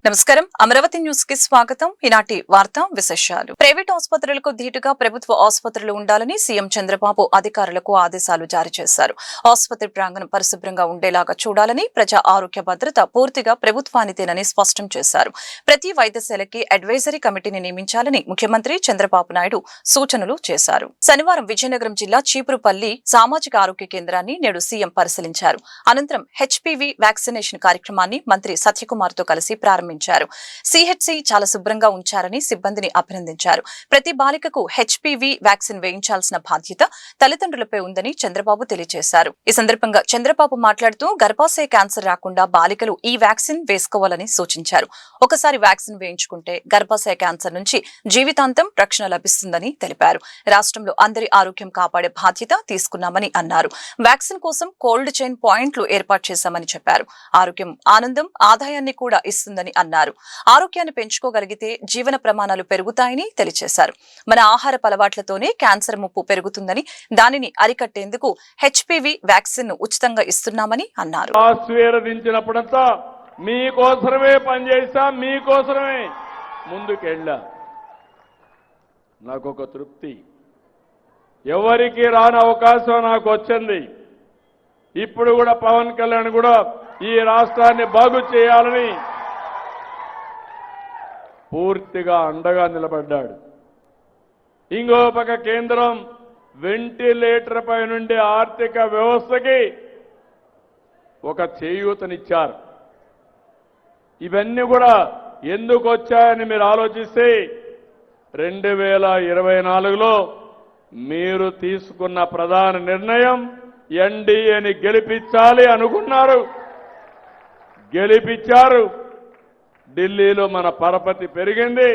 నమస్కారం అమరావతి న్యూస్ కి స్వాగతం. ఈనాటి వార్తా విశేషాలు. ప్రైవేట్ ఆసుపత్రులకు ధీటుగా ప్రభుత్వ ఆసుపత్రులు ఉండాలని సీఎం చంద్రబాబు అధికారులకు ఆదేశాలు జారీ చేశారు. ఆసుపత్రి ప్రాంగణం పరిశుభ్రంగా ఉండేలాగా చూడాలని, ప్రజా ఆరోగ్య భద్రత పూర్తిగా ప్రభుత్వానిదేనని స్పష్టం చేశారు. ప్రతి వైద్యశాలకి అడ్వైజరీ కమిటీని నియమించాలని ముఖ్యమంత్రి చంద్రబాబు నాయుడు సూచనలు చేశారు. శనివారం విజయనగరం జిల్లా చీపురుపల్లి సామాజిక ఆరోగ్య కేంద్రాన్ని నేడు సీఎం పరిశీలించారు. అనంతరం హెచ్పీవీ వ్యాక్సినేషన్ కార్యక్రమాన్ని మంత్రి సత్యకుమార్ తో కలిసి ప్రారంభించారు. సిహెచ్సి చాలా శుభ్రంగా ఉంచారని సిబ్బందిని అభినందించారు. ప్రతి బాలికకు హెచ్పీవీ వ్యాక్సిన్ వేయించాల్సిన బాధ్యత తల్లిదండ్రులపై ఉందని చంద్రబాబు తెలియజేశారు. ఈ సందర్భంగా చంద్రబాబు మాట్లాడుతూ గర్భాశయ క్యాన్సర్ రాకుండా బాలికలు ఈ వ్యాక్సిన్ వేసుకోవాలని సూచించారు. ఒకసారి వ్యాక్సిన్ వేయించుకుంటే గర్భాశయ క్యాన్సర్ నుంచి జీవితాంతం రక్షణ లభిస్తుందని తెలిపారు. రాష్ట్రంలో అందరి ఆరోగ్యం కాపాడే బాధ్యత తీసుకున్నామని అన్నారు. వ్యాక్సిన్ కోసం కోల్డ్ చైన్ పాయింట్లు ఏర్పాటు చేశామని చెప్పారు. ఆరోగ్యం ఆనందం ఆదాయాన్ని కూడా ఇస్తుందని అన్నారు. ఆరోగ్యాన్ని పెంచుకోగలిగితే జీవన ప్రమాణాలు పెరుగుతాయని తెలియజేశారు. మన ఆహారపు అలవాట్లతోనే క్యాన్సర్ ముప్పు పెరుగుతుందని, దానిని అరికట్టేందుకు హెచ్పీవీ వ్యాక్సిన్ ను ఉచితంగా ఇస్తున్నామని అన్నారు. ఆశీర్వదించినప్పుడంతా మీకోసమే పనిచేస్తా, మీకోసమే ముందుకెళ్ళా. నాకు ఒక తృప్తి, ఎవరికి రాని అవకాశం నాకు వచ్చింది. ఇప్పుడు కూడా పవన్ కళ్యాణ్ కూడా ఈ రాష్ట్రాన్ని బాగు చేయాలని పూర్తిగా అండగా నిలబడ్డాడు. ఇంకో పక్క కేంద్రం వెంటిలేటర్ పై నుండి ఆర్థిక వ్యవస్థకి ఒక చేయూతనిచ్చారు. ఇవన్నీ కూడా ఎందుకు వచ్చాయని మీరు ఆలోచిస్తే 2024లో మీరు తీసుకున్న ప్రధాన నిర్ణయం ఎన్డీఏని గెలిపించాలి అనుకున్నారు, గెలిపించారు. ఢిల్లీలో మన పరపతి పెరిగింది,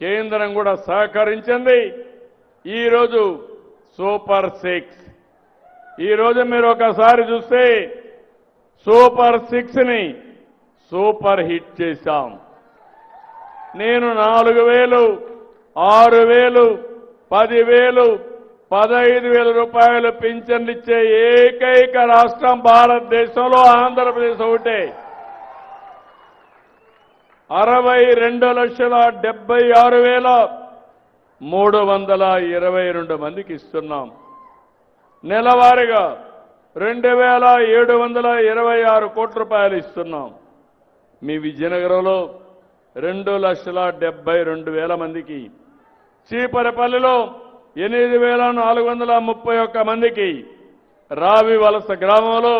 కేంద్రం కూడా సహకరించింది. ఈరోజు సూపర్ 6, ఈరోజు మీరు ఒకసారి చూస్తే సూపర్ 6ని సూపర్ హిట్ చేశాం. నేను 4,000, 6,000, 10,000, 15,000 రూపాయలు పింఛన్లు ఇచ్చే ఏకైక రాష్ట్రం భారతదేశంలో ఆంధ్రప్రదేశ్ ఒకటే. 62,76,322 మందికి ఇస్తున్నాం. నెలవారీగా 2,726 కోట్ల రూపాయలు ఇస్తున్నాం. మీ విజయనగరంలో 2,72,000 మందికి, చీపరపల్లిలో 8,431 మందికి, రావి వలస గ్రామంలో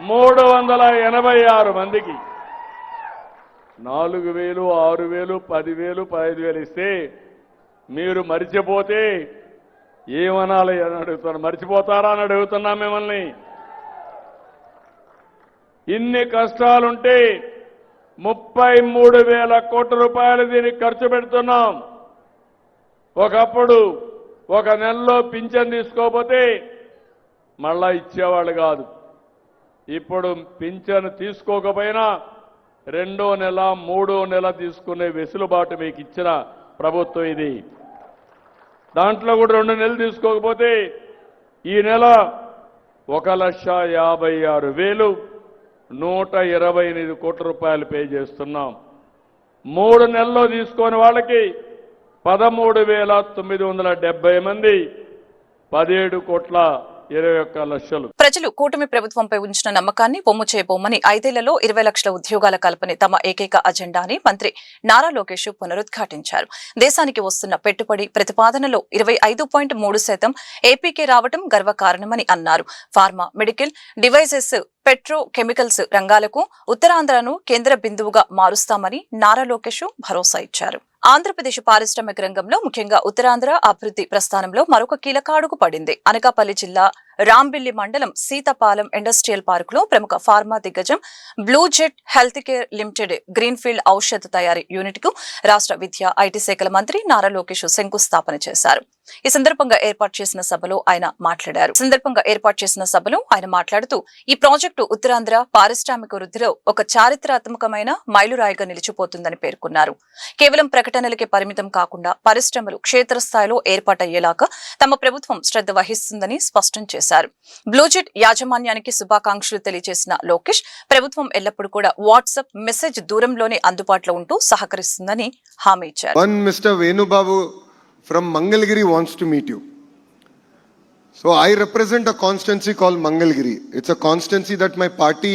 386 మందికి 4,000, 6,000, 10,000, 15,000 ఇస్తే మీరు మరిచిపోతే ఏమనాలి అని అడుగుతున్నా. మరిచిపోతారా అని అడుగుతున్నా మిమ్మల్ని. ఇన్ని కష్టాలుంటే 33,000 కోట్ల రూపాయలు దీనికి ఖర్చు పెడుతున్నాం. ఒకప్పుడు ఒక నెలలో పింఛన్ తీసుకోకపోతే మళ్ళా ఇచ్చేవాళ్ళు కాదు. ఇప్పుడు పింఛన్ తీసుకోకపోయినా 2వ నెల, 3వ నెల తీసుకునే వెసులుబాటు మీకు ఇచ్చిన ప్రభుత్వం ఇది. దాంట్లో కూడా 2 నెలలు తీసుకోకపోతే ఈ నెల 1,56,128 కోట్ల రూపాయలు పే చేస్తున్నాం. 3 నెలల్లో తీసుకునే వాళ్ళకి 13,970 మంది, 17,21,00,000. ప్రజలు కూటమి ప్రభుత్వంపై ఉంచిన నమ్మకాన్ని పొమ్ము చేయబోమని 5 ఏళ్లలో 20 లక్షల ఉద్యోగాల కల్పనే తమ ఏకైక అజెండా అని మంత్రి నారా లోకేష్ పునరుద్ఘాటించారు. దేశానికి వస్తున్న పెట్టుబడి ప్రతిపాదనలో 25.3% ఏపీకే రావడం గర్వకారణమని అన్నారు. Pharma, medical devices, petro chemicals రంగాలకు ఉత్తరాంధ్రను కేంద్ర బిందువుగా మారుస్తామని నారా లోకేష్ భరోసా ఇచ్చారు. ఆంధ్రప్రదేశ్ పారిశ్రామిక రంగంలో ముఖ్యంగా ఉత్తరాంధ్ర అభివృద్ధి ప్రస్థానంలో మరొక కీలక అడుగు పడింది. అనకాపల్లి జిల్లా రాంబిల్లి మండలం సీతపాలెం ఇండస్ట్రియల్ పార్కులో ప్రముఖ ఫార్మా దిగ్గజం blue jet health care limited greenfield ఔషధ తయారీ యూనిట్ కు రాష్ట్ర విద్యా, ఐటీ శాఖల మంత్రి నారా లోకేష్ శంకుస్థాపన చేశారు. ఈ సందర్భంగా ఏర్పాటు చేసిన సభలో ఆయన మాట్లాడుతూ ఈ ప్రాజెక్టు ఉత్తరాంధ్ర పారిశ్రామిక వృద్ధిలో ఒక చారిత్రాత్మకమైన మైలురాయిగా నిలిచిపోతుందని పేర్కొన్నారు. కేవలం ప్రకటనలకే పరిమితం కాకుండా పరిశ్రమలు క్షేత్రస్థాయిలో ఏర్పాటయ్యేలాగా తమ ప్రభుత్వం శ్రద్ధ వహిస్తుందని స్పష్టం చేశారు. బ్లూజెట్ యాజమాన్యానికి శుభాకాంక్షలు తెలియజేసిన లోకేష్ ప్రభుత్వం ఎల్లప్పుడూ కూడా వాట్సాప్ మెసేజ్ దూరంలోనే అందుబాటులో ఉంటూ సహకరిస్తుందని హామీ ఇచ్చారు. Mr. Venu Babu from Mangalgiri wants to meet you. So I represent a constituency called Mangalgiri. It's a constituency that my party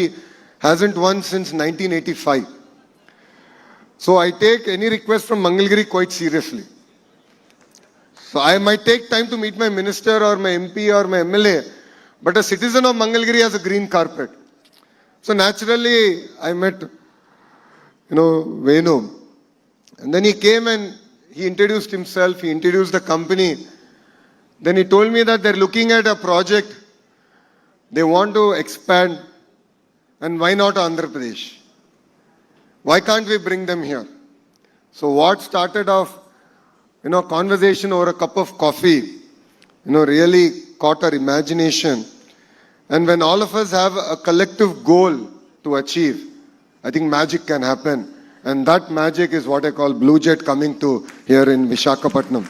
hasn't won since 1985. So I take any request from Mangalgiri quite seriously. So I might take time to meet my minister or my MP or my MLA, but a citizen of Mangalgiri has a green carpet. So naturally I met, Venu. And then he came and he introduced himself, he introduced the company. Then he told me that they're looking at a project, they want to expand, and why not Andhra Pradesh? Why can't we bring them here? So what started off, conversation over a cup of coffee, really caught our imagination. And when all of us have a collective goal to achieve, I think magic can happen. And that magic is what I call BlueJet coming to here in Visakhapatnam.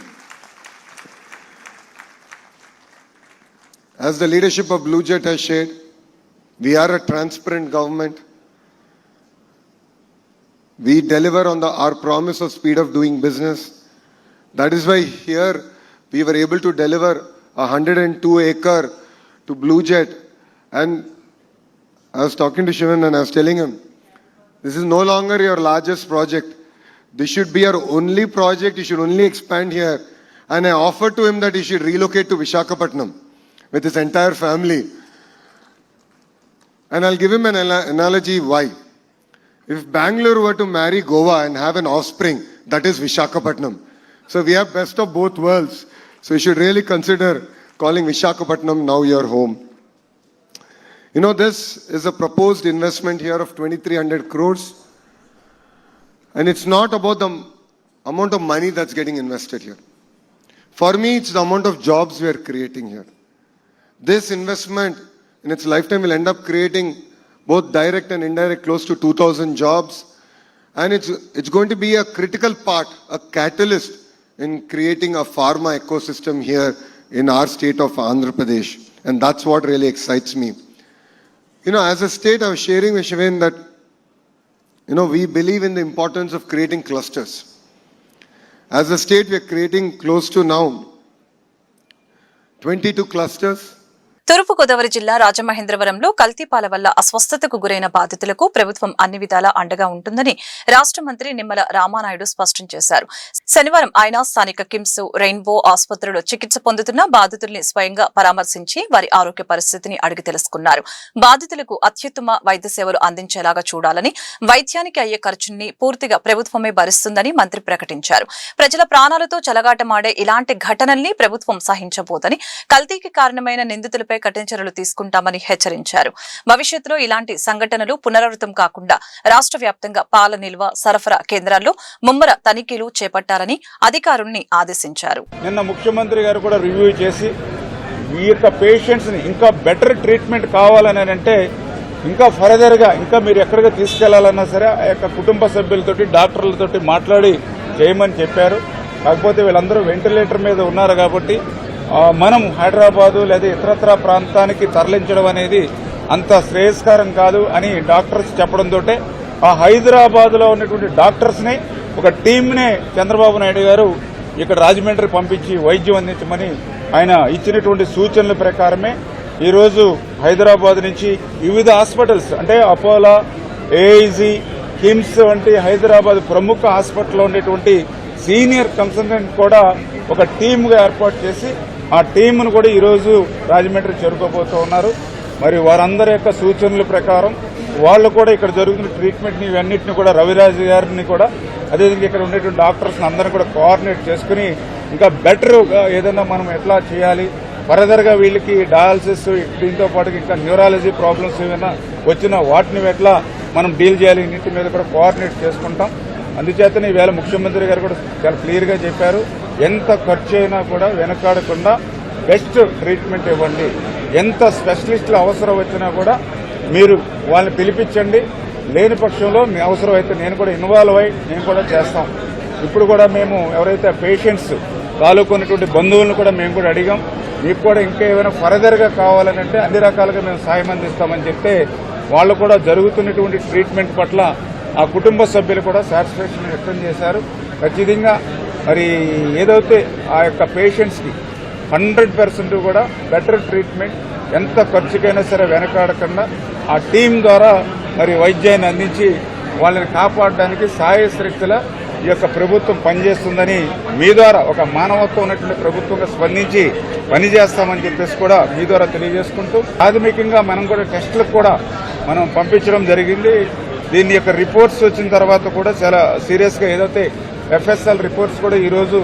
As the leadership of BlueJet has shared, we are a transparent government. We deliver on our promise of speed of doing business. That is why here we were able to deliver a 102-acre to BlueJet. And I was talking to Shivan and I was telling him, this is no longer your largest project. This should be your only project. You should only expand here. And I offered to him that he should relocate to Visakhapatnam with his entire family. And I'll give him an analogy why. If Bangalore were to marry Goa and have an offspring, that is Visakhapatnam. So we have best of both worlds. So you should really consider calling Visakhapatnam now your home. This is a proposed investment here of 2,300 crores. And it's not about the amount of money that's getting invested here. For me, it's the amount of jobs we are creating here. This investment in its lifetime will end up creating both direct and indirect close to 2,000 jobs. And it's going to be a critical part, a catalyst in creating a pharma ecosystem here in our state of Andhra Pradesh. And that's what really excites me. As a state, I was sharing with Shivan that, we believe in the importance of creating clusters. As a state, we are creating close to now 22 clusters. తూర్పుగోదావరి జిల్లా రాజమహేంద్రవరంలో కల్తీపాల వల్ల అస్వస్థతకు గురైన బాధితులకు ప్రభుత్వం అన్ని విధాలా అండగా ఉంటుందని రాష్ట్ర మంత్రి నిమ్మల రామానాయుడు స్పష్టం చేశారు. శనివారం ఆయన స్థానిక కిమ్స్, రెయిన్బో ఆసుపత్రిలో చికిత్స పొందుతున్న బాధితుల్ని స్వయంగా పరామర్శించి వారి ఆరోగ్య పరిస్థితిని అడిగి తెలుసుకున్నారు. బాధితులకు అత్యుత్తమ వైద్య సేవలు అందించేలాగా చూడాలని, వైద్యానికి అయ్యే ఖర్చుని పూర్తిగా ప్రభుత్వమే భరిస్తుందని మంత్రి ప్రకటించారు. ప్రజల ప్రాణాలతో చెలగాటమాడే ఇలాంటి ఘటనల్ని ప్రభుత్వం సహించబోదని, కల్తీకి కారణమైన నిందితులపై కఠిన చర్యలు తీసుకుంటామని హెచ్చరించారు. భవిష్యత్తులో ఇలాంటి సంఘటనలు పునరావృతం కాకుండా రాష్ట్ర వ్యాప్తంగా పాల నిల్వ సరఫరా కేంద్రాల్లో ముమ్మర తనిఖీలు చేపట్టాలని అధికారుల్ని ఆదేశించారు. నిన్న ముఖ్యమంత్రి గారు కూడా రివ్యూ చేసి ఈ యొక్క పేషెంట్స్ ని ఇంకా బెటర్ ట్రీట్మెంట్ కావాలని అంటే ఇంకా ఫర్దర్ గా ఇంకా మీరు ఎక్కడికి తీసుకెళ్లాలన్నా సరే ఆ యొక్క కుటుంబ సభ్యులతోటి డాక్టర్లతోటి మాట్లాడి చేయమని చెప్పారు. కాకపోతే వీళ్ళందరూ వెంటిలేటర్ మీద ఉన్నారు కాబట్టి మనం హైదరాబాదు లేదా ఇతరత్ర ప్రాంతానికి తరలించడం అనేది అంత శ్రేయస్కరం కాదు అని డాక్టర్స్ చెప్పడంతో ఆ హైదరాబాద్లో ఉన్నటువంటి డాక్టర్స్ ని ఒక టీంనే చంద్రబాబు నాయుడు గారు ఇక్కడ రాజమండ్రి పంపించి వైద్యం అందించమని ఆయన ఇచ్చినటువంటి సూచనల ప్రకారమే ఈరోజు హైదరాబాద్ నుంచి వివిధ హాస్పిటల్స్ అంటే అపోలో, ఏఐజీ, కిమ్స్ వంటి హైదరాబాద్ ప్రముఖ హాస్పిటల్లో ఉండేటువంటి సీనియర్ కన్సల్టెంట్ కూడా ఒక టీమ్గా ఏర్పాటు చేసి ఆ టీంను కూడా ఈరోజు రాజమండ్రి చేరుకోబోతూ ఉన్నారు. మరి వారందరి యొక్క సూచనల ప్రకారం వాళ్ళు కూడా ఇక్కడ జరుగుతున్న ట్రీట్మెంట్ ని ఇవన్నింటినీ కూడా రవిరాజు గారిని కూడా అదేవిధంగా ఇక్కడ ఉండేటువంటి డాక్టర్స్ అందరినీ కూడా కోఆర్డినేట్ చేసుకుని ఇంకా బెటర్ గా ఏదైనా మనం ఎట్లా చేయాలి, ఫర్దర్ గా వీళ్ళకి డయాలసిస్ దీంతో పాటు ఇంకా న్యూరాలజీ ప్రాబ్లమ్స్ ఏమైనా వచ్చినా వాటిని ఎట్లా మనం డీల్ చేయాలి ఇన్నింటి మీద కూడా కోఆర్డినేట్ చేసుకుంటాం. అందుచేతనే ఈవేళ ముఖ్యమంత్రి గారు కూడా చాలా క్లియర్ గా చెప్పారు ఎంత ఖర్చు అయినా కూడా వెనకాడకుండా బెస్ట్ ట్రీట్మెంట్ ఇవ్వండి. ఎంత స్పెషలిస్టులు అవసరం వచ్చినా కూడా మీరు వాళ్ళని పిలిపించండి. లేని పక్షంలో మీ అవసరం అయితే నేను కూడా ఇన్వాల్వ్ అయ్యి నేను కూడా చేస్తాం. ఇప్పుడు కూడా మేము ఎవరైతే పేషెంట్స్ తాలూకున్నటువంటి బంధువులను కూడా మేము కూడా అడిగాం. మీకు కూడా ఇంకా ఏమైనా ఫర్దర్గా కావాలని అంటే అన్ని రకాలుగా మేము సాయం అందిస్తామని చెప్తే వాళ్ళు కూడా జరుగుతున్నటువంటి ట్రీట్మెంట్ పట్ల ఆ కుటుంబ సభ్యులు కూడా సాటిస్ఫాక్షన్ వ్యక్తం చేశారు. ఖచ్చితంగా మరి ఏదైతే ఆ యొక్క పేషెంట్స్కి 100% కూడా బెటర్ ట్రీట్మెంట్, ఎంత ఖర్చుకైనా సరే వెనకాడకుండా ఆ టీం ద్వారా మరి వైద్యాన్ని అందించి వాళ్ళని కాపాడడానికి సాయశక్తుల ఈ యొక్క ప్రభుత్వం పనిచేస్తుందని మీ ద్వారా ఒక మానవత్వం ఉన్నటువంటి ప్రభుత్వంగా స్పందించి పనిచేస్తామని చెప్పేసి కూడా మీ ద్వారా తెలియజేసుకుంటూ ప్రాథమికంగా మనం కూడా టెస్టులకు కూడా మనం పంపించడం జరిగింది. దీని యొక్క రిపోర్ట్స్ వచ్చిన తర్వాత కూడా చాలా సీరియస్గా ఏదైతే FSL రిపోర్ట్స్ కూడా ఈ రోజు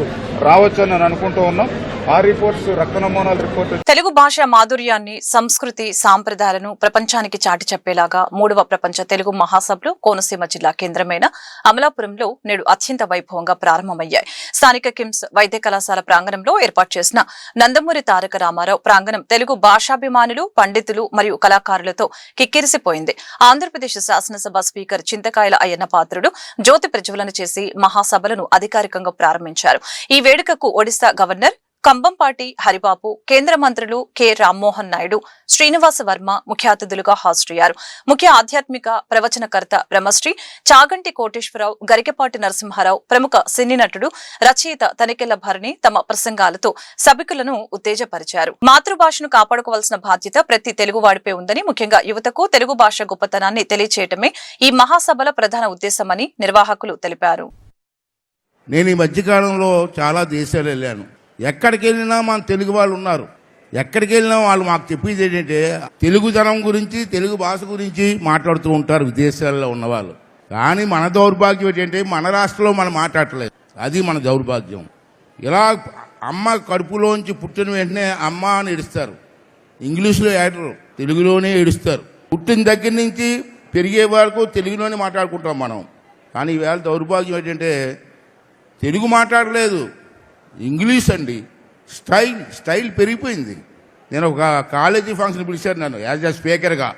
రావచ్చని నేను అనుకుంటూ ఉన్నాం. ఆ రిపోర్ట్స్ రక్త నమూనాల రిపోర్ట్ తెలుగు భాష మాధుర్యాన్ని, సంస్కృతి, సాంప్రదాయాలను ప్రపంచానికి చాటి చెప్పేలాగా 3వ ప్రపంచ తెలుగు మహాసభలు కోనసీమ జిల్లా కేంద్రమైన అమలాపురంలో నేడు అత్యంత వైభవంగా ప్రారంభమయ్యాయి. స్థానిక కిమ్స్ వైద్య కళాశాల ప్రాంగణంలో ఏర్పాటు చేసిన నందమూరి తారక రామారావు ప్రాంగణం తెలుగు భాషాభిమానులు, పండితులు మరియు కళాకారులతో కిక్కిరిసిపోయింది. ఆంధ్రప్రదేశ్ శాసనసభ స్పీకర్ చింతకాయల అయ్యన్న పాత్రుడు జ్యోతి ప్రజ్వలన చేసి మహాసభలను అధికారికంగా ప్రారంభించారు. ఈ వేడుకకు ఒడిశా గవర్నర్ కంబంపాటి హరిబాబు, కేంద్ర మంత్రులు కె రామ్మోహన్ నాయుడు, శ్రీనివాస వర్మ ముఖ్య అతిథులుగా హాజరయ్యారు. ముఖ్య ఆధ్యాత్మిక ప్రవచనకర్త బ్రహ్మశ్రీ చాగంటి కోటేశ్వరరావు, గరికపాటి నరసింహారావు, ప్రముఖ సినీ నటుడు, రచయిత తనికెళ్ల భరణి తమ ప్రసంగాలతో సభికులను ఉత్తేజపరిచారు. మాతృభాషను కాపాడుకోవాల్సిన బాధ్యత ప్రతి తెలుగువాడిపై ఉందని, ముఖ్యంగా యువతకు తెలుగు భాష గొప్పతనాన్ని తెలియచేయటమే ఈ మహాసభల ప్రధాన ఉద్దేశమని నిర్వాహకులు తెలిపారు. నేను ఈ మధ్యకాలంలో చాలా దేశాలు వెళ్ళాను. ఎక్కడికి వెళ్ళినా మన తెలుగు వాళ్ళు ఉన్నారు. ఎక్కడికి వెళ్ళినా వాళ్ళు మాకు చెప్పేది ఏంటంటే తెలుగుదనం గురించి, తెలుగు భాష గురించి మాట్లాడుతూ ఉంటారు విదేశాల్లో ఉన్నవాళ్ళు. కానీ మన దౌర్భాగ్యం ఏంటంటే మన రాష్ట్రంలో మనం మాట్లాడలేదు. అది మన దౌర్భాగ్యం. ఇలా అమ్మ కడుపులోంచి పుట్టిన వెంటనే అమ్మ అని ఏడుస్తారు. ఇంగ్లీష్లో ఏడరు, తెలుగులోనే ఏడుస్తారు. పుట్టిన దగ్గర నుంచి పెరిగే వరకు తెలుగులోనే మాట్లాడుకుంటాం మనం. కానీ ఈవేళ దౌర్భాగ్యం ఏంటంటే తెలుగు మాట్లాడలేదు, ఇంగ్లీష్ అండి. స్టైల్ పెరిగిపోయింది. నేను ఒక కాలేజీ ఫంక్షన్ పిలిచాను నన్ను యాజ్ ఎ స్పీకర్గా.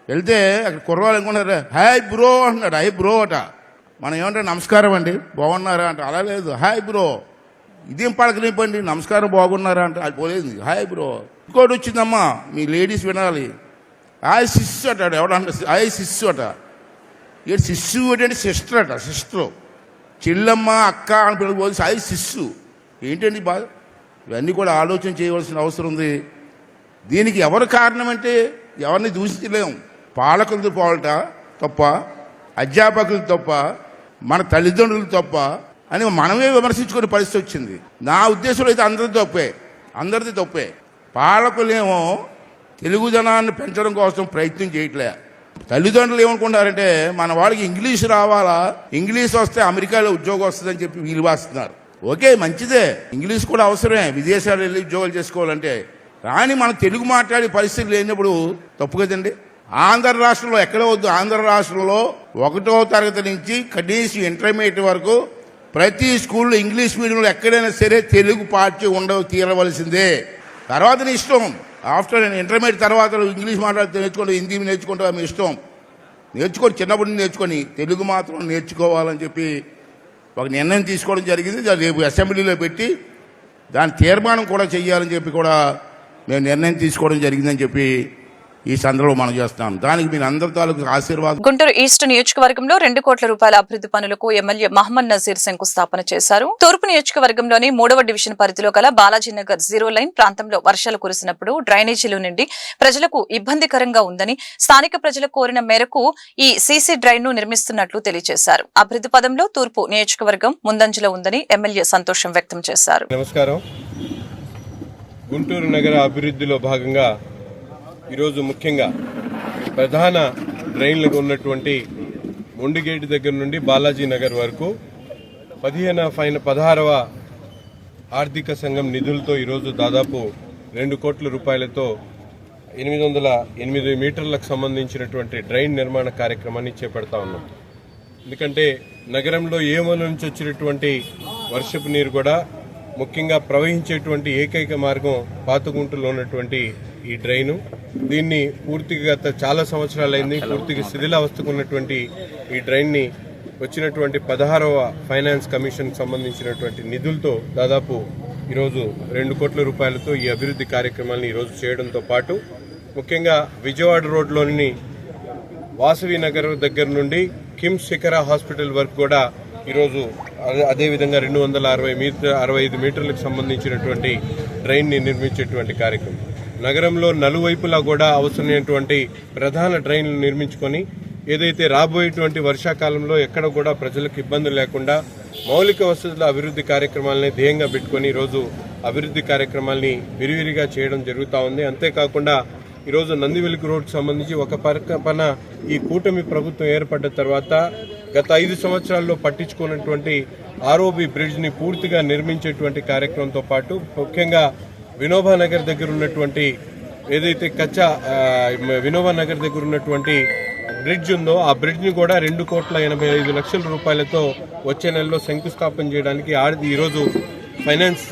వెళ్తే అక్కడ కుర్రవాళ్ళు అనుకున్నారు హాయ్ బ్రో అంటున్నాడు. హాయ్ బ్రో అట. మనం ఏమంటే నమస్కారం అండి బాగున్నారా అంటే, అలా లేదు హాయ్ బ్రో. ఇదేం పడకనివ్వండి, నమస్కారం బాగున్నారా అంటే అది పోలేదు, హాయ్ బ్రో. ఇంకోటి వచ్చిందమ్మా, మీ లేడీస్ వినాలి, హాయ్ సిస్సు అంటాడు. ఎవడంటే హాయ్ సిస్సు అట. ఇక సిస్సు ఏంటంటే సిస్టర్ అట. సిస్టర్ చెల్లమ్మ అక్క అని పిల్లలు హాయ్ సిస్సు ఏంటండి బాధ. ఇవన్నీ కూడా ఆలోచన చేయవలసిన అవసరం ఉంది. దీనికి ఎవరు కారణం అంటే ఎవరిని దూషించలేము. పాలకులతో పోవట తప్ప, అధ్యాపకులు తప్ప, మన తల్లిదండ్రులు తప్ప అని మనమే విమర్శించుకునే పరిస్థితి వచ్చింది. నా ఉద్దేశంలో అయితే అందరిది తప్పే. పాలకులేమో తెలుగుదనాన్ని పెంచడం కోసం ప్రయత్నం చేయట్లే. తల్లిదండ్రులు ఏమనుకుంటారంటే మన వాళ్ళకి ఇంగ్లీష్ రావాలా, ఇంగ్లీష్ వస్తే అమెరికాలో ఉద్యోగం వస్తుందని చెప్పి వీలు వాస్తున్నారు. ఓకే, మంచిదే, ఇంగ్లీష్ కూడా అవసరమే విదేశాలు వెళ్ళి ఉద్యోగాలు చేసుకోవాలంటే. కానీ మనం తెలుగు మాట్లాడే పరిస్థితి లేనప్పుడు తప్పు కదండి. ఆంధ్ర రాష్ట్రంలో ఎక్కడ వద్దు, ఆంధ్ర రాష్ట్రంలో 1వ తరగతి నుంచి కనీసం ఇంటర్మీడియట్ వరకు ప్రతి స్కూల్లో ఇంగ్లీష్ మీడియంలో ఎక్కడైనా సరే తెలుగు పాఠ్యం తీరవలసిందే. తర్వాత నీ ఇష్టం. ఆఫ్టర్ ఇంటర్మీడియట్ తర్వాత ఇంగ్లీష్ మాట్లాడితే నేర్చుకోండి, హిందీ నేర్చుకుంటే మీ ఇష్టం. నేర్చుకొని చిన్నప్పటి నుంచి నేర్చుకొని తెలుగు మాత్రం నేర్చుకోవాలని చెప్పి ఒక నిర్ణయం తీసుకోవడం జరిగింది. రేపు అసెంబ్లీలో పెట్టి దాని తీర్మానం కూడా చేయాలని చెప్పి కూడా మేము నిర్ణయం తీసుకోవడం జరిగిందని చెప్పి ఈ సందర్భంలో మనం చేస్తాం. దానికి మీరు అందరి తాలూకు ఆశీర్వాదం. గుంటూరు ఈస్ట్ నియోజకవర్గంలో 2 కోట్ల రూపాయల అభివృద్ధి పనులకు ఎమ్మెల్యే మహమ్మద్ నజీర్ శంకుస్థాపన చేశారు. తూర్పు నియోజకవర్గంలోని 3వ డివిజన్ పరిధిలో గల బాలాజీనగర్ 0 లైన్ ప్రాంతంలో వర్షాలు కురిసినప్పుడు డ్రైనేజీలు నిండి ప్రజలకు ఇబ్బందికరంగా ఉందని, స్థానిక ప్రజలు కోరిన మేరకు ఈ సీసీ డ్రైన్ ను నిర్మిస్తున్నట్లు తెలియజేశారు. అభివృద్ధి పదంలో తూర్పు నియోజకవర్గం ముందంజలో ఉందని ఎమ్మెల్యే సంతోషం వ్యక్తం చేశారు. నమస్కారం. గుంటూరు నగర అభివృద్ధిలో భాగంగా ఈరోజు ముఖ్యంగా ప్రధాన డ్రైన్లకు ఉన్నటువంటి మొండిగేటు దగ్గర నుండి బాలాజీ నగర్ వరకు 16వ ఆర్థిక సంఘం నిధులతో ఈరోజు దాదాపు 2 కోట్ల రూపాయలతో 808 మీటర్లకు సంబంధించినటువంటి డ్రైన్ నిర్మాణ కార్యక్రమాన్ని చేపడతా ఉన్నాం. ఎందుకంటే నగరంలో ఏమల నుంచి వచ్చినటువంటి వర్షపు నీరు కూడా ముఖ్యంగా ప్రవహించేటువంటి ఏకైక మార్గం పాతగుంటలో ఉన్నటువంటి ఈ డ్రైను. దీన్ని పూర్తిగా చాలా సంవత్సరాలైంది పూర్తిగా శిథిలావస్థకు ఉన్నటువంటి ఈ డ్రైన్ని వచ్చినటువంటి 16వ ఫైనాన్స్ కమిషన్ సంబంధించినటువంటి నిధులతో దాదాపు ఈరోజు 2 కోట్ల రూపాయలతో ఈ అభివృద్ధి కార్యక్రమాలను ఈరోజు చేయడంతో పాటు ముఖ్యంగా విజయవాడ రోడ్లోని వాసవి నగర్ దగ్గర నుండి కిమ్స్ శిఖర హాస్పిటల్ వరకు కూడా ఈరోజు అదేవిధంగా 265 మీటర్లకు సంబంధించినటువంటి డ్రైన్ని నిర్మించేటువంటి కార్యక్రమం. నగరంలో నలువైపులా కూడా అవసరమైనటువంటి ప్రధాన డ్రైన్లు నిర్మించుకొని ఏదైతే రాబోయేటువంటి వర్షాకాలంలో ఎక్కడ కూడా ప్రజలకు ఇబ్బందులు లేకుండా మౌలిక వసతుల అభివృద్ధి కార్యక్రమాలని ధ్యేయంగా పెట్టుకుని ఈరోజు అభివృద్ధి కార్యక్రమాల్ని విరివిరిగా చేయడం జరుగుతూ ఉంది. అంతేకాకుండా ఈరోజు నందివెలుగు రోడ్కు సంబంధించి ఒక పక్కన ఈ కూటమి ప్రభుత్వం ఏర్పడ్డ తర్వాత గత 5 సంవత్సరాల్లో పట్టించుకున్నటువంటి ఆర్ఓబి బ్రిడ్జ్ని పూర్తిగా నిర్మించేటువంటి కార్యక్రమంతో పాటు ముఖ్యంగా వినోబా నగర్ దగ్గర ఉన్నటువంటి ఏదైతే వినోబా నగర్ దగ్గర ఉన్నటువంటి బ్రిడ్జ్ ఉందో ఆ బ్రిడ్జ్ని కూడా 2,85,00,000 రూపాయలతో వచ్చే నెలలో శంకుస్థాపన చేయడానికి ఈరోజు ఫైనాన్స్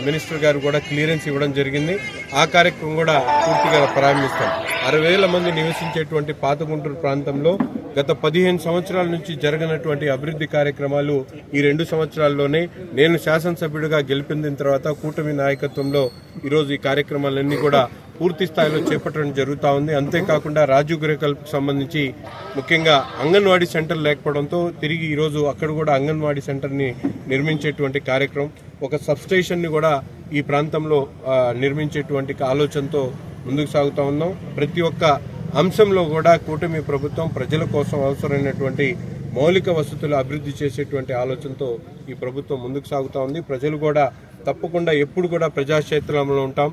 మినిస్టర్ గారు కూడా క్లియరెన్స్ ఇవ్వడం జరిగింది. ఆ కార్యక్రమం కూడా పూర్తిగా ప్రారంభిస్తాం. 60,000 మంది నివసించేటువంటి పాతగుంటూరు ప్రాంతంలో గత 15 సంవత్సరాల నుంచి జరగనటువంటి అభివృద్ధి కార్యక్రమాలు ఈ 2 సంవత్సరాల్లోనే నేను శాసనసభ్యుడిగా గెలిపిన తర్వాత కూటమి నాయకత్వంలో ఈరోజు ఈ కార్యక్రమాలన్నీ కూడా పూర్తి స్థాయిలో చేపట్టడం జరుగుతూ ఉంది. అంతేకాకుండా రాజీవ్ గృహకల్పకు సంబంధించి ముఖ్యంగా అంగన్వాడీ సెంటర్ లేకపోవడంతో తిరిగి ఈరోజు అక్కడ కూడా అంగన్వాడీ సెంటర్ని నిర్మించేటువంటి కార్యక్రమం, ఒక సబ్స్టేషన్ని కూడా ఈ ప్రాంతంలో నిర్మించేటువంటి ఆలోచనతో ముందుకు సాగుతూ ఉన్నాం. ప్రతి ఒక్క అంశంలో కూడా కూటమి ప్రభుత్వం ప్రజల కోసం అవసరమైనటువంటి మౌలిక వసతులు అభివృద్ధి చేసేటువంటి ఆలోచనతో ఈ ప్రభుత్వం ముందుకు సాగుతూ ఉంది. ప్రజలు కూడా తప్పకుండా ఎప్పుడు కూడా ప్రజాక్షేత్రంలో ఉంటాం.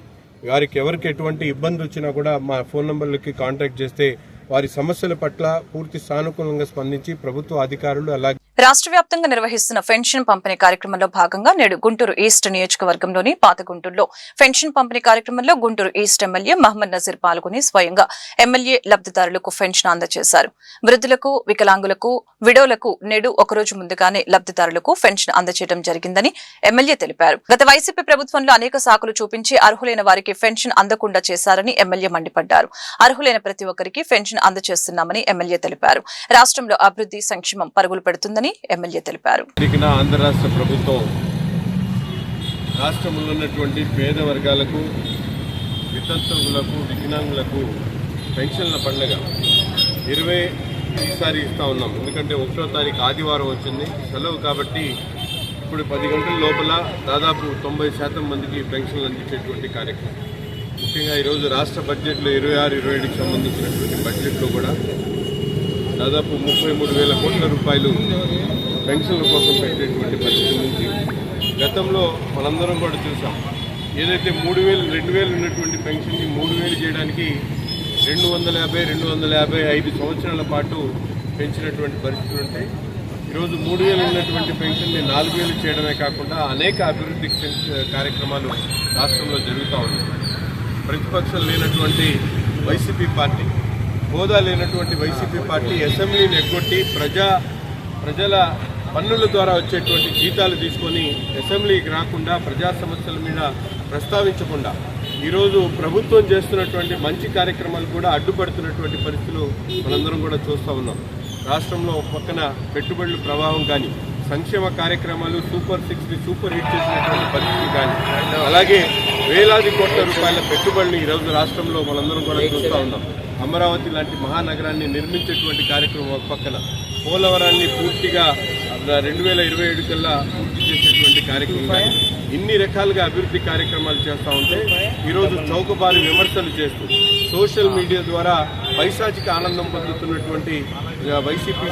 వారికి ఎవరికి ఎటువంటి ఇబ్బంది వచ్చినా కూడా మా ఫోన్ నంబర్లకి కాంటాక్ట్ చేస్తే వారి సమస్యల పట్ల పూర్తి సానుకూలంగా స్పందించి ప్రభుత్వ అధికారులు అలాగే రాష్ట్ర వ్యాప్తంగా నిర్వహిస్తున్న పెన్షన్ పంపిణీ కార్యక్రమంలో భాగంగా నేడు గుంటూరు ఈస్ట్ నియోజకవర్గంలోని పాతగుంటూరులో పెన్షన్ పంపిణీ కార్యక్రమంలో గుంటూరు ఈస్ట్ ఎమ్మెల్యే మహమ్మద్ నజీర్ పాల్గొని స్వయంగా ఎమ్మెల్యే లబ్దిదారులకు పెన్షన్ అందజేశారు. వృద్ధులకు, వికలాంగులకు, విడోలకు నేడు ఒకరోజు ముందుగానే లబ్దిదారులకు పెన్షన్ అందజేయడం జరిగిందని ఎమ్మెల్యే తెలిపారు. గత వైసీపీ ప్రభుత్వంలో అనేక సాకులు చూపించి అర్హులైన వారికి పెన్షన్ అందకుండా చేశారని ఎమ్మెల్యే మండిపడ్డారు. అర్హులైన ప్రతి ఒక్కరికి పెన్షన్ అందజేస్తున్నామని ఎమ్మెల్యే తెలిపారు. రాష్ట్రంలో అభివృద్ధి, సంక్షేమం పరుగులు పెడుతుందని ఎమ్మెల్యే తెలిపారు. ఆంధ్ర రాష్ట్ర ప్రభుత్వం రాష్ట్రంలో ఉన్నటువంటి పేద వర్గాలకు, వితంతువులకు, వికలాంగులకు పెన్షన్ల పండుగ 20 ఈసారి ఇస్తా ఉన్నాం. ఎందుకంటే 1వ తారీఖు ఆదివారం వచ్చింది సెలవు కాబట్టి ఇప్పుడు 10 గంటల లోపల దాదాపు 90% మందికి పెన్షన్లు అందించేటువంటి కార్యక్రమం. ముఖ్యంగా ఈరోజు రాష్ట్ర బడ్జెట్లో 26-27కి సంబంధించినటువంటి బడ్జెట్లో కూడా దాదాపు 33,000 కోట్ల రూపాయలు పెన్షన్ల కోసం పెట్టేటువంటి పరిస్థితి నుంచి గతంలో మనందరం కూడా చూసాం. ఏదైతే 2,000 ఉన్నటువంటి పెన్షన్ని 3,000 చేయడానికి 250 సంవత్సరాల పాటు పెంచినటువంటి పరిస్థితులు ఉంటాయి. ఈరోజు 3,000 ఉన్నటువంటి పెన్షన్ని 4,000 చేయడమే కాకుండా అనేక అభివృద్ధి కార్యక్రమాలు రాష్ట్రంలో జరుగుతూ ఉన్నాయి. ప్రతిపక్షం లేనటువంటి వైసీపీ పార్టీ, హోదా లేనటువంటి వైసీపీ పార్టీ అసెంబ్లీని ఎగ్గొట్టి ప్రజల పన్నుల ద్వారా వచ్చేటువంటి జీతాలు తీసుకొని అసెంబ్లీకి రాకుండా ప్రజా సమస్యల మీద ప్రస్తావించకుండా ఈరోజు ప్రభుత్వం చేస్తున్నటువంటి మంచి కార్యక్రమాలు కూడా అడ్డుపడుతున్నటువంటి పరిస్థితులు మనందరం కూడా చూస్తూ ఉన్నాం. రాష్ట్రంలో ఒక పక్కన పెట్టుబడుల ప్రభావం కానీ, సంక్షేమ కార్యక్రమాలు సూపర్ 6ని సూపర్ హిట్ చేసినటువంటి పరిస్థితులు కానీ, అలాగే వేలాది కోట్ల రూపాయల పెట్టుబడులు ఈరోజు రాష్ట్రంలో మనందరం కూడా చూస్తూ ఉన్నాం. అమరావతి లాంటి మహానగరాన్ని నిర్మించేటువంటి కార్యక్రమం ఒక పక్కన, పోలవరాన్ని పూర్తిగా 2027 కల్లా పూర్తి చేసేటువంటి కార్యక్రమం, ఇన్ని రకాలుగా అభివృద్ధి కార్యక్రమాలు చేస్తూ ఉంటే ఈరోజు చౌకబారు విమర్శలు చేస్తూ సోషల్ మీడియా ద్వారా పైశాచిక ఆనందం పొందుతున్నటువంటి వైసీపీ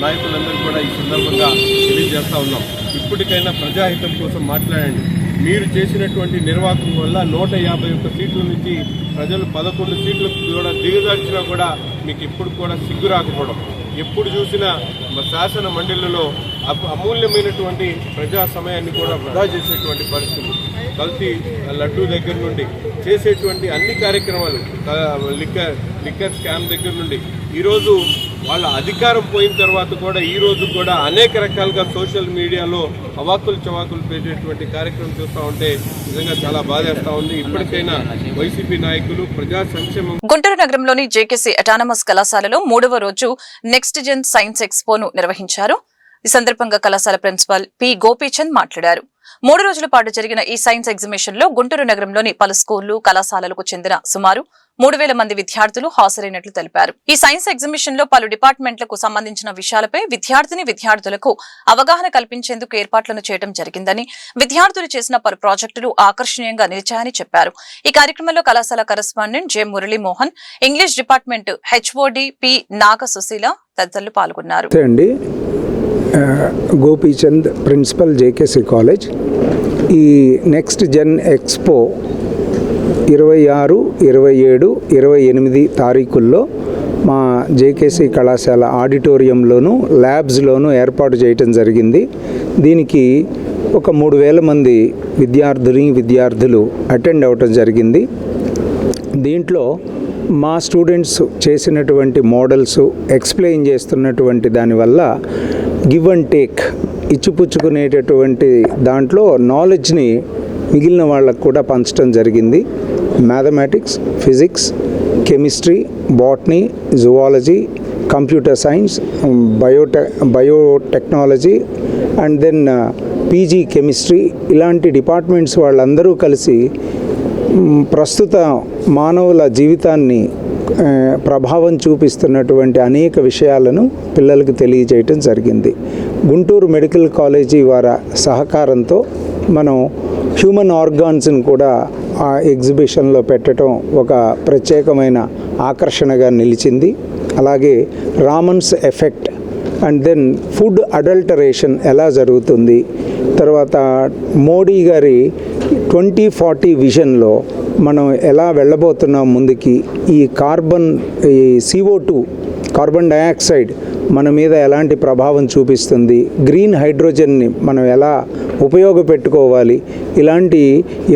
నాయకులందరూ కూడా ఈ సందర్భంగా తెలియజేస్తూ ఉన్నాం. ఇప్పటికైనా ప్రజాహితం కోసం మాట్లాడండి. మీరు చేసినటువంటి నిర్వాహకం వల్ల 151 సీట్ల నుంచి ప్రజలు 11 సీట్లకు కూడా దిగజార్చినా కూడా మీకు ఎప్పుడు కూడా సిగ్గు రాకపోవడం, ఎప్పుడు చూసినా శాసన మండలిలో అమూల్యమైనటువంటి ప్రజా సమయాన్ని కూడా వృధా చేసేటువంటి పరిస్థితులు, కల్తీ లడ్డూ దగ్గర నుండి చేసేటువంటి అన్ని కార్యక్రమాలు లిక్కర్ స్కామ్ దగ్గర నుండి ఈరోజు వాళ్ళ అధికారం పోయిన తర్వాత కూడా ఈరోజు కూడా అనేక రకాలుగా సోషల్ మీడియాలో అవాకులు చవాకులు పెట్టేటువంటి కార్యక్రమం చూస్తూ ఉంటే నిజంగా చాలా బాధేస్తా ఉంది. ఇప్పటికైనా వైసీపీ నాయకులు ప్రజా సంక్షేమం. గుంటూరు నగరంలోని జేకేసీ అటానమస్ కళాశాలలో 3వ రోజు నెక్స్ట్ జెన్ సైన్స్ ఎక్స్పోను నిర్వహించారు. ఈ సందర్భంగా కళాశాల ప్రిన్సిపాల్ పి గోపీచంద్ మాట్లాడారు. 3 రోజుల పాటు జరిగిన ఈ సైన్స్ ఎగ్జిబిషన్ లో గుంటూరు నగరంలోని పలు స్కూళ్లు, కళాశాలలకు చెందిన సుమారు 3000 మంది విద్యార్థులు హాజరైనట్లు తెలిపారు. ఈ సైన్స్ ఎగ్జిబిషన్ లో పలు డిపార్ట్మెంట్లకు సంబంధించిన విషయాలపై విద్యార్థులకు అవగాహన కల్పించేందుకు ఏర్పాట్లను చేయడం జరిగిందని, విద్యార్థులు చేసిన పలు ప్రాజెక్టులు ఆకర్షణీయంగా నిలిచాయని చెప్పారు. ఈ కార్యక్రమంలో కళాశాల correspondent J Muralimohan, English department HOD P Naga Sushila తదితరులు పాల్గొన్నారు. Gopichand, principal JKC college. ఈ నెక్స్ట్ జెన్ ఎక్స్పో 26, 27, 28 తారీఖుల్లో మా జేకేసీ కళాశాల ఆడిటోరియంలోను ల్యాబ్స్లోనూ ఏర్పాటు చేయటం జరిగింది. దీనికి ఒక 3000 మంది విద్యార్థులు అటెండ్ అవ్వటం జరిగింది. దీంట్లో మా స్టూడెంట్స్ చేసినటువంటి మోడల్స్ ఎక్స్ప్లెయిన్ చేస్తున్నటువంటి దానివల్ల గివ్ అండ్ టేక్ ఇచ్చిపుచ్చుకునేటటువంటి దాంట్లో నాలెడ్జ్ని మిగిలిన వాళ్ళకు కూడా పంచడం జరిగింది. Mathematics, physics, chemistry, botany, zoology, computer science, biotechnology and then PG chemistry ఇలాంటి డిపార్ట్మెంట్స్ వాళ్ళందరూ కలిసి ప్రస్తుత మానవుల జీవితాన్ని ప్రభావం చూపిస్తున్నటువంటి అనేక విషయాలను పిల్లలకు తెలియజేయటం జరిగింది. గుంటూరు మెడికల్ కాలేజీ వారి సహకారంతో మనం హ్యూమన్ ఆర్గాన్స్ని కూడా ఆ ఎగ్జిబిషన్లో పెట్టడం ఒక ప్రత్యేకమైన ఆకర్షణగా నిలిచింది. అలాగే Raman's effect and then food adulteration ఎలా జరుగుతుంది, తర్వాత మోడీ గారి 2040 విజన్లో మనం ఎలా వెళ్ళబోతున్నాం ముందుకి, ఈ CO2 కార్బన్ డయాక్సైడ్ మన మీద ఎలాంటి ప్రభావం చూపిస్తుంది, గ్రీన్ హైడ్రోజన్ని మనం ఎలా ఉపయోగపెట్టుకోవాలి, ఇలాంటి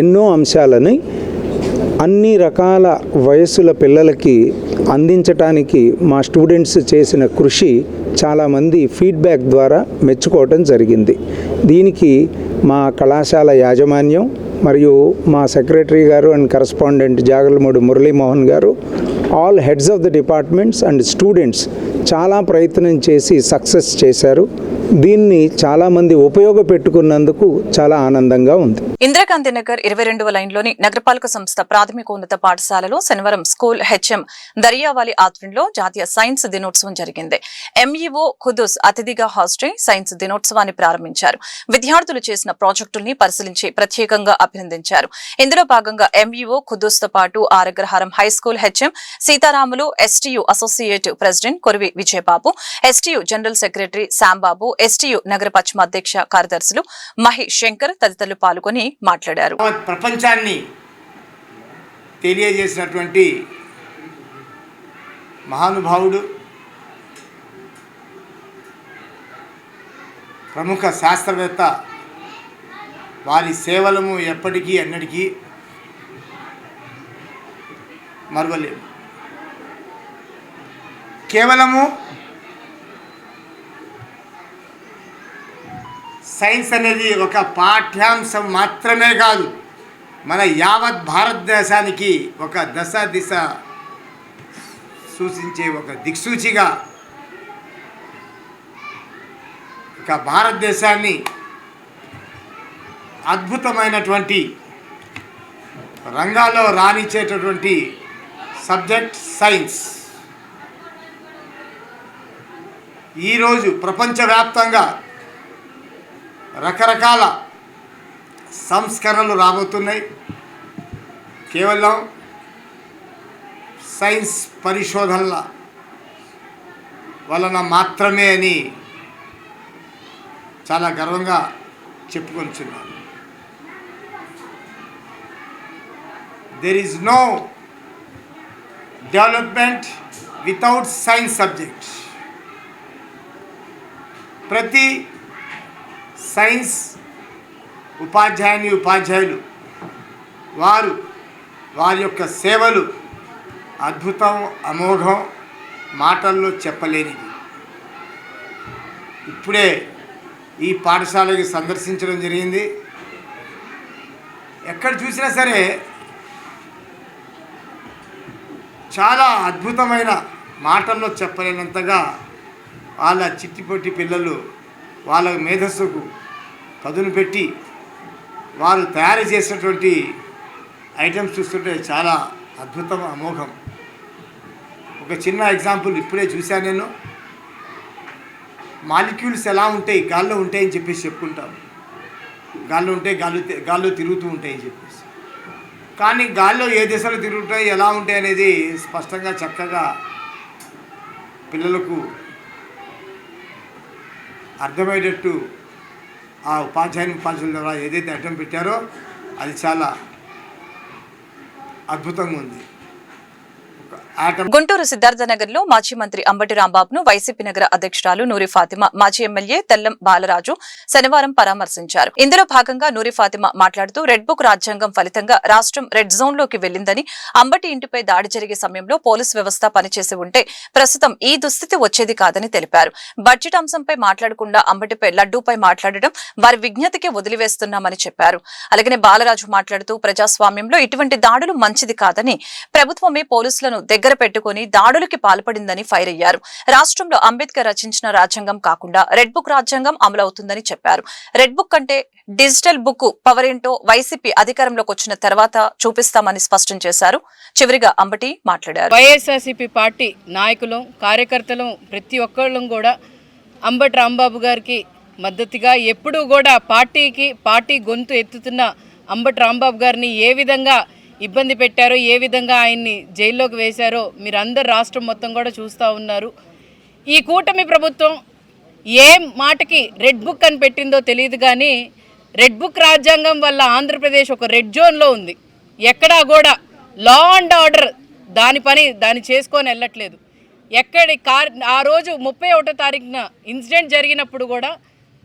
ఎన్నో అంశాలని అన్ని రకాల వయస్సుల పిల్లలకి అందించటానికి మా స్టూడెంట్స్ చేసిన కృషి చాలామంది ఫీడ్బ్యాక్ ద్వారా మెచ్చుకోవటం జరిగింది. దీనికి మా కళాశాల యాజమాన్యం మరియు మా సెక్రటరీ గారు అండ్ కరెస్పాండెంట్ జాగర్లమూడి మురళీమోహన్ గారు, all heads of the departments and students చాలా ప్రయత్నం చేసి సక్సెస్ చేశారు. దీన్ని చాలామంది ఉపయోగపెట్టుకున్నందుకు చాలా ఆనందంగా ఉంది. ఇందిరాగాంధీ నగర్ 22వ లైన్లోని నగరపాలక సంస్థ ప్రాథమికోన్నత పాఠశాలలో శనివారం స్కూల్ హెచ్ఎం దరియావాలి ఆధ్వర్యంలో జాతీయ సైన్స్ దినోత్సవం జరిగింది. ఎంఈఓ ఖుద్దూస్ అతిథిగా హాజరై సైన్స్ దినోత్సవాన్ని ప్రారంభించారు. విద్యార్థులు చేసిన ప్రాజెక్టుల్ని పరిశీలించి ప్రత్యేకంగా అభినందించారు. ఇందులో భాగంగా ఎంఈఓ ఖుద్దూస్ తో పాటు Aragraharam high school HM Seetharamulu, STU associate president Korivi Vijayababu, STU general secretary Shambabu, STU నగర పశ్చిమ అధ్యక్ష కార్యదర్శులు మహి శంకర్ తదితరులు పాల్గొని మాట్లాడారు. ప్రపంచాన్ని తెలియజేసినటువంటి మహానుభావుడు, ప్రముఖ శాస్త్రవేత్త, వారి సేవలను ఎప్పటికీ అన్నిటికీ మరువలేము. కేవలము సైన్స్ అనేది ఒక పాఠ్యాంశం మాత్రమే కాదు, మన యావత్ భారతదేశానికి ఒక దిశ సూచించే ఒక దిక్సూచిగా, ఒక భారతదేశాన్ని అద్భుతమైనటువంటి రంగాల్లో రాణించేటటువంటి సబ్జెక్ట్ సైన్స్. ఈరోజు ప్రపంచవ్యాప్తంగా రకరకాల సంస్కరణలు రాబోతున్నాయి. కేవలం సైన్స్ పరిశోధనల వలన మాత్రమే అని చాలా గర్వంగా చెప్పుకొనిచున్నాను. There is no development without science subject. ప్రతి సైన్స్ ఉపాధ్యాయులు వారు వారి యొక్క సేవలు అద్భుతం, అమోఘం, మాటల్లో చెప్పలేనివి. ఇప్పుడే ఈ పాఠశాలకి సందర్శించడం జరిగింది. ఎక్కడ చూసినా సరే చాలా అద్భుతమైన, మాటల్లో చెప్పలేనంతగా వాళ్ళ చిట్టిపొట్టి పిల్లలు వాళ్ళ మేధస్సుకు పదును పెట్టి వారు తయారు చేసినటువంటి ఐటమ్స్ చూస్తుంటే చాలా అద్భుతం, అమోఘం. ఒక చిన్న ఎగ్జాంపుల్ ఇప్పుడే చూశాను నేను. మాలిక్యూల్స్ ఎలా ఉంటాయి, గాల్లో ఉంటాయని చెప్పేసి చెప్పుకుంటాం. గాల్లో ఉంటే గాల్లో తిరుగుతూ ఉంటాయని చెప్పేసి, కానీ గాల్లో ఏ దిశలో తిరుగుతాయి, ఎలా ఉంటాయి అనేది స్పష్టంగా చక్కగా పిల్లలకు అర్థమయ్యేటట్టు ఆ ఉపాధ్యాయుల ద్వారా ఏదైతే అడ్డం పెట్టారో అది చాలా అద్భుతంగా ఉంది. గుంటూరు సిద్ధార్థనగర్ లో మాజీ మంత్రి అంబటి రాంబాబును వైసీపీ నగర అధ్యక్షురాలు నూరి ఫాతిమా, మాజీ ఎమ్మెల్యే తెల్లం బాలరాజు శనివారం పరామర్శించారు. ఇందులో భాగంగా నూరి ఫాతిమా మాట్లాడుతూ రెడ్ బుక్ రాజ్యాంగం ఫలితంగా రాష్ట్రం రెడ్ జోన్ లోకి వెళ్లిందని, అంబటి ఇంటిపై దాడి జరిగే సమయంలో పోలీసు వ్యవస్థ పనిచేసి ఉంటే ప్రస్తుతం ఈ దుస్థితి వచ్చేది కాదని తెలిపారు. బడ్జెట్ అంశంపై మాట్లాడకుండా అంబటిపై లడ్డూపై మాట్లాడడం వారి విజ్ఞతకి వదిలివేస్తున్నామని చెప్పారు. అలాగే బాలరాజు మాట్లాడుతూ ప్రజాస్వామ్యంలో ఇటువంటి దాడులు మంచిది కాదని, ప్రభుత్వమే పోలీసులను దగ్గర పెట్టుకుని దాడులకి పాల్పడిందని ఫైర్ అయ్యారు. రాష్ట్రంలో అంబేద్కర్ రచించిన రాజ్యాంగం కాకుండా రెడ్ బుక్ రాజ్యాంగం అమలవుతుందని చెప్పారు. రెడ్ బుక్ అంటే డిజిటల్ బుక్ పవర్ ఏంటో వైసీపీ అధికారంలోకి వచ్చిన తర్వాత చూపిస్తామని స్పష్టం చేశారు. చివరిగా అంబటి మాట్లాడారు. వైఎస్ఆర్సీపీ పార్టీ నాయకులు, కార్యకర్తలు ప్రతి ఒక్కళ్ళు కూడా అంబటి రాంబాబు గారికి మద్దతుగా ఎప్పుడూ కూడా పార్టీ గొంతు ఎత్తుతున్న అంబటి రాంబాబు గారిని ఏ విధంగా ఇబ్బంది పెట్టారో, ఏ విధంగా ఆయన్ని జైల్లోకి వేశారో మీరందరూ రాష్ట్రం మొత్తం కూడా చూస్తూ ఉన్నారు. ఈ కూటమి ప్రభుత్వం ఏ మాటకి రెడ్ బుక్ అని పెట్టిందో తెలియదు, కానీ రెడ్ బుక్ రాజ్యాంగం వల్ల ఆంధ్రప్రదేశ్ ఒక రెడ్ జోన్లో ఉంది. ఎక్కడా కూడా లా అండ్ ఆర్డర్ దాని చేసుకొని వెళ్ళట్లేదు. ఆ రోజు 31వ తారీఖున ఇన్సిడెంట్ జరిగినప్పుడు కూడా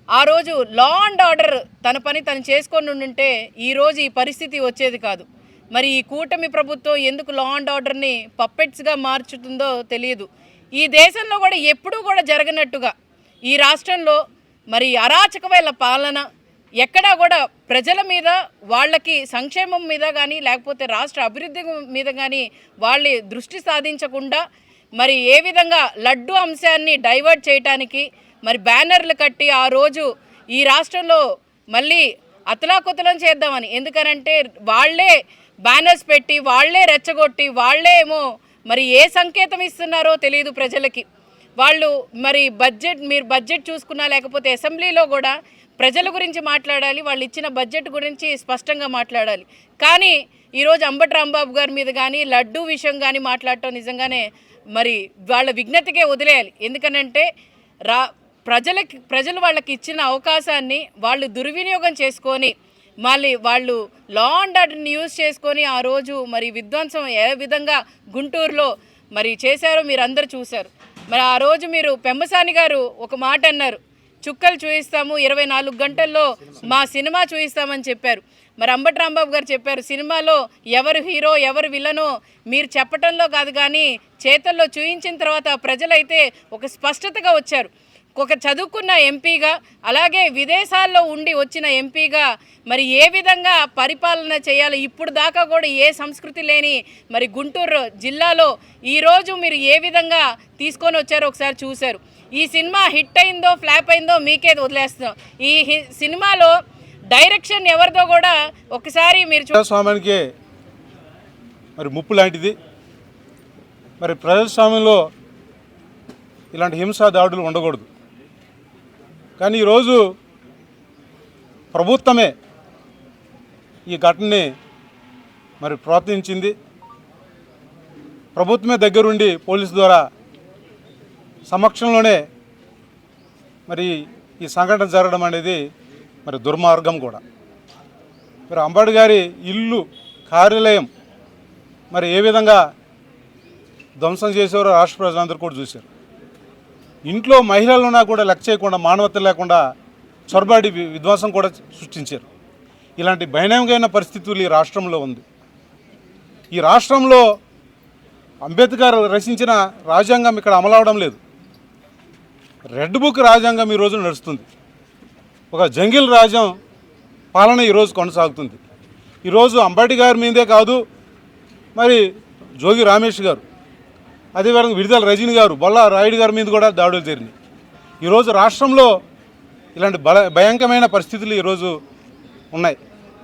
ఆ రోజు లా అండ్ ఆర్డర్ తన పని తను చేసుకొని ఉంటే ఈరోజు ఈ పరిస్థితి వచ్చేది కాదు. మరి ఈ కూటమి ప్రభుత్వం ఎందుకు లా అండ్ ఆర్డర్ని పప్పెట్స్గా మార్చుతుందో తెలియదు. ఈ దేశంలో కూడా ఎప్పుడూ కూడా జరగనట్టుగా ఈ రాష్ట్రంలో మరి అరాచకమైన పాలన, ఎక్కడా కూడా ప్రజల మీద, వాళ్ళకి సంక్షేమం మీద కానీ లేకపోతే రాష్ట్ర అభివృద్ధి మీద కానీ వాళ్ళ దృష్టి సాధించకుండా మరి ఏ విధంగా లడ్డు అంశాన్ని డైవర్ట్ చేయడానికి మరి బ్యానర్లు కట్టి ఆ రోజు ఈ రాష్ట్రంలో మళ్ళీ అతలాకుతలం చేద్దామని, ఎందుకనంటే వాళ్ళే బ్యానర్స్ పెట్టి, వాళ్ళే రెచ్చగొట్టి, వాళ్ళే ఏమో మరి ఏ సంకేతం ఇస్తున్నారో తెలియదు ప్రజలకి. వాళ్ళు మరి మీరు బడ్జెట్ చూసుకున్నా లేకపోతే అసెంబ్లీలో కూడా ప్రజల గురించి మాట్లాడాలి, వాళ్ళు ఇచ్చిన బడ్జెట్ గురించి స్పష్టంగా మాట్లాడాలి. కానీ ఈరోజు అంబటి రాంబాబు గారి మీద కానీ లడ్డూ విషయం కానీ మాట్లాడటం నిజంగానే మరి వాళ్ళ విజ్ఞతకే వదిలేయాలి. ఎందుకనంటే ప్రజలు వాళ్ళకి ఇచ్చిన అవకాశాన్ని వాళ్ళు దుర్వినియోగం చేసుకొని మళ్ళీ వాళ్ళు లా అండ్ ఆర్డర్ని యూజ్ చేసుకొని ఆ రోజు మరి విధ్వంసం ఏ విధంగా గుంటూరులో మరి చేశారో మీరు అందరూ చూశారు. మరి ఆ రోజు మీరు పెమ్మసాని గారు ఒక మాట అన్నారు, చుక్కలు చూపిస్తాము 24 గంటల్లో మా సినిమా చూపిస్తామని చెప్పారు. మరి అంబటి రాంబాబు గారు చెప్పారు, సినిమాలో ఎవరు హీరో ఎవరు విలనో మీరు చెప్పటంలో కాదు కానీ చేతల్లో చూయించిన తర్వాత ప్రజలైతే ఒక స్పష్టతగా వచ్చారు. ఒక చదువుకున్న ఎంపీగా, అలాగే విదేశాల్లో ఉండి వచ్చిన ఎంపీగా మరి ఏ విధంగా పరిపాలన చేయాలి, ఇప్పుడు దాకా కూడా ఏ సంస్కృతి లేని మరి గుంటూరు జిల్లాలో ఈరోజు మీరు ఏ విధంగా తీసుకొని వచ్చారో ఒకసారి చూశారు. ఈ సినిమా హిట్ అయిందో ఫ్లాప్ అయిందో మీకే వదిలేస్తున్నాం. ఈ సినిమాలో డైరెక్షన్ ఎవరిదో కూడా ఒకసారి మీరు ప్రజాస్వామ్యానికి మరి ముప్పు లాంటిది. మరి ప్రజాస్వామ్యంలో ఇలాంటి హింసా దాడులు ఉండకూడదు. కానీ ఈరోజు ప్రభుత్వమే ఈ ఘటనని మరి ప్రోత్సహించింది. ప్రభుత్వమే దగ్గరుండి పోలీసు ద్వారా సమక్షంలోనే మరి ఈ సంఘటన జరగడం అనేది మరి దుర్మార్గం కూడా. మరి అంబటి గారి ఇల్లు, కార్యాలయం మరి ఏ విధంగా ధ్వంసం చేసేవారో రాష్ట్ర ప్రజలందరూ కూడా చూశారు. ఇంట్లో మహిళలున్నా కూడా లెక్క చేయకుండా, మానవత లేకుండా చొరబాడి విధ్వంసం కూడా సృష్టించారు. ఇలాంటి భయానకమైన పరిస్థితులు ఈ రాష్ట్రంలో ఉంది. ఈ రాష్ట్రంలో అంబేద్కర్ రచించిన రాజ్యాంగం ఇక్కడ అమలవడం లేదు. రెడ్ బుక్ రాజ్యాంగం ఈరోజు నడుస్తుంది. ఒక జంగిల్ రాజ్యం పాలన ఈరోజు కొనసాగుతుంది. ఈరోజు అంబేద్కర్ మీదే కాదు, మరి జోగి రమేష్ గారు, అదేవిధంగా విడుదల రజనీ గారు, బొల్లా రాయుడు గారి మీద కూడా దాడులు జరిగినాయి. ఈరోజు రాష్ట్రంలో ఇలాంటి భయంకరమైన పరిస్థితులు ఈరోజు ఉన్నాయి.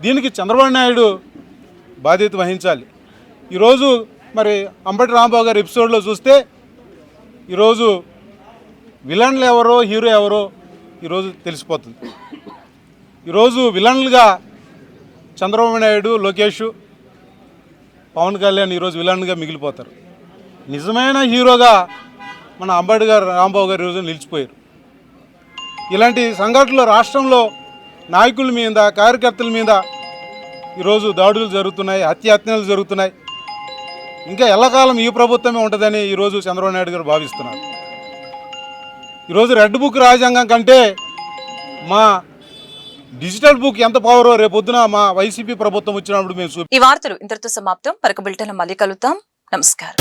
దీనికి చంద్రబాబు నాయుడు బాధ్యత వహించాలి. ఈరోజు మరి అంబటి రాంబాబు గారి ఎపిసోడ్లో చూస్తే ఈరోజు విలన్లు ఎవరో హీరో ఎవరో ఈరోజు తెలిసిపోతుంది. ఈరోజు విలన్లుగా చంద్రబాబు నాయుడు, లోకేష్, పవన్ కళ్యాణ్ ఈరోజు విలన్గా మిగిలిపోతారు. నిజమైన హీరోగా మన అంబేద్కర్ రాంబాబు గారు ఈరోజు నిలిచిపోయారు. ఇలాంటి సంఘటనలు రాష్ట్రంలో నాయకుల మీద, కార్యకర్తల మీద ఈరోజు దాడులు జరుగుతున్నాయి, హత్యలు జరుగుతున్నాయి. ఇంకా ఎల్లకాలం ఈ ప్రభుత్వమే ఉంటుందని ఈరోజు చంద్రబాబు నాయుడు గారు భావిస్తున్నారు. ఈరోజు రెడ్ బుక్ రాజ్యాంగం కంటే మా డిజిటల్ బుక్ ఎంత పవరో రేపొద్దున మా వైసీపీ ప్రభుత్వం వచ్చినప్పుడు మేము ఈ వార్తలు ఇంతటితో సమాప్తం. మరొక బులెటిన్లో మళ్ళీ కలుద్దాం. నమస్కారం.